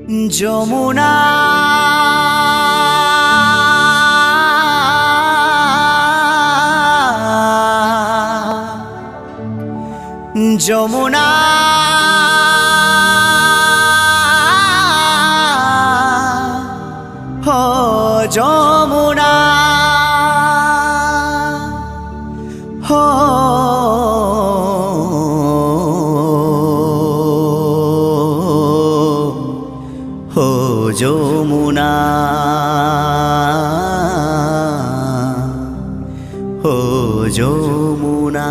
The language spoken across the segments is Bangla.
যমুনা যমুনা হো যমুনা হো হো যমুনা হো যমুনা।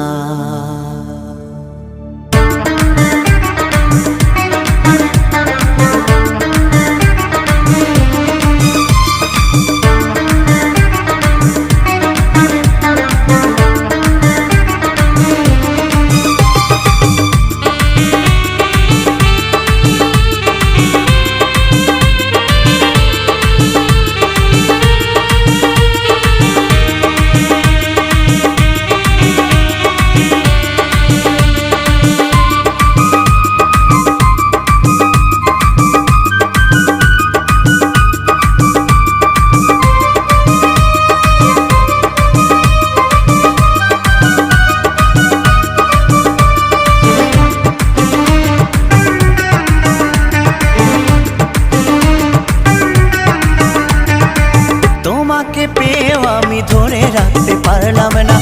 তোমাকে পেয়েও আমি ধরে রাখতে পারলাম না,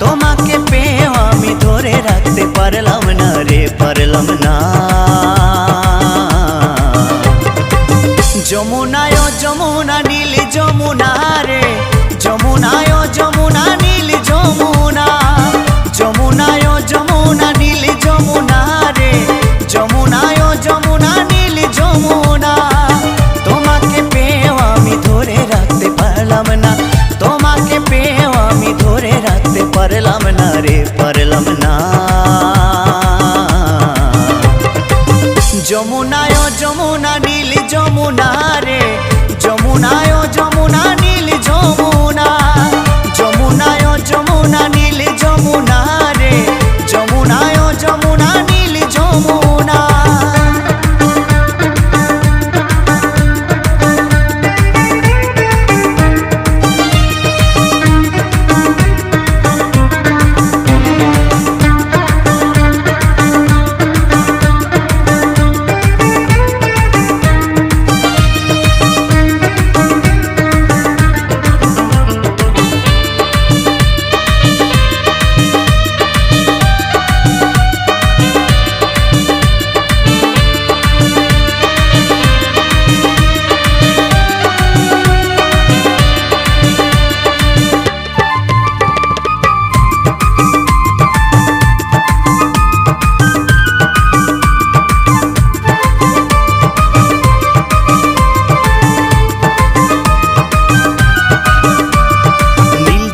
তোমাকে পেয়েও আমি ধরে রাখতে পারলাম না রে, পারলাম না। যমুনায় যমুনা নীল যমুনা রে, যমুনায় যমুনা নীল যমুনা, যমুনায় যমুনা নীল যমুনা রে, যমুনায় যমুনা নীল যমুনা। তোমাকে পেয়েও আমি ধরে রাখতে পারলাম না, তোমাকে পেয়েও আমি ধরে রাখতে পারলাম না রে, পারলাম না। যমুনায় যমুনা নীল যমুনা রে, যমুনায় যমুনা নীল যমুনা, যমুনায় যমুনা নীল যমুনা রে, যমুনায় যমুনা নীল যমুনা।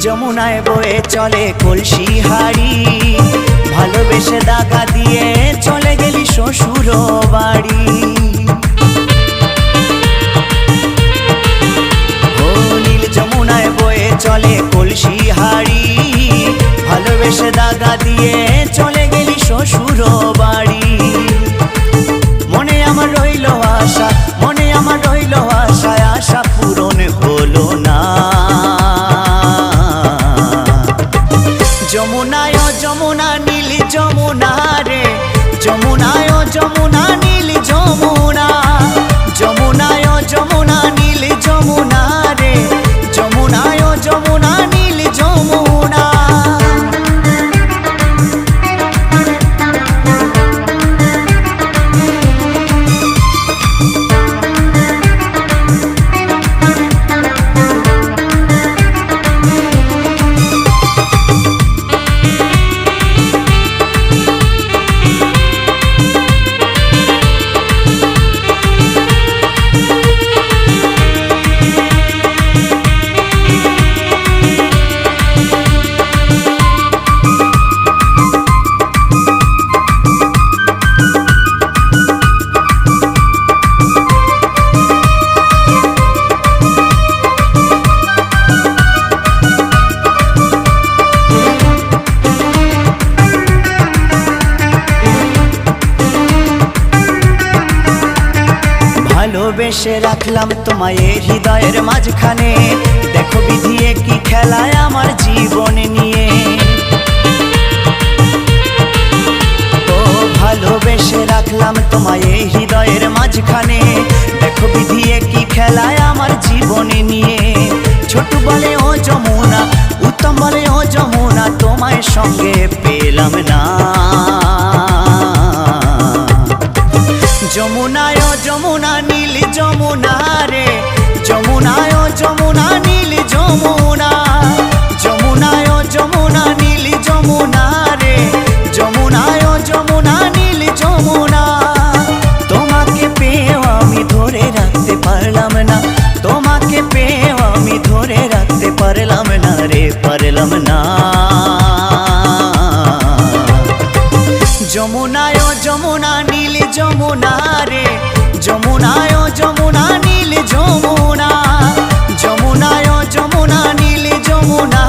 যমুনায় বয়ে চলে কলসি হাড়ি, ভালোবেসে দাগা দিয়ে চলে গেলি শ্বশুর বাড়ি। ও নীল যমুনায় বয়ে চলে কলসি হাড়ি, ভালোবেসে দাগা দিয়ে চলে গেলি শ্বশুর বাড়ি। মনে আমার রইল আশা, মনে আমার রইল আশা, আশা পূরণ হলো না। যমুনায় যমুনা নীল যমুনা রে, যমুনায় যমুনা নীল যমুনা, যমুনায় যমুনা নীল যমুনা রে, যমুনায় যমুনা নীল যমুনা। ভালোবেসে রাখলাম তোমায় এই হৃদয়ের মাঝখানে, দেখো বিধিয়ে কি খেলায় আমার জীবন নিয়ে। ও ভালোবেসে রাখলাম তোমায় এই হৃদয়ের মাঝখানে, দেখো বিধিয়ে কি খেলায় আমার জীবন নিয়ে। ছোট বলে ও যমুনা, উত্তম বলে ও যমুনা, তোমায় সঙ্গে পেলাম না। যমুনায় ও যমুনা নীল যমুনা রে, যমুনায় ও যমুনা নীল যমুনা, যমুনায় ও যমুনা নীল যমুনা রে, যমুনায় ও যমুনা নীল যমুনা। তোমাকে পেয়েও আমি ধরে রাখতে পারলাম না, তোমাকে পেয়েও আমি ধরে রাখতে পারলাম না রে, পারলাম না। যমুনায় ও যমুনা নীল যমুনা রে, যমুনায় ও যমুনা নীল যমুনা, যমুনায় ও যমুনা নীল যমুনা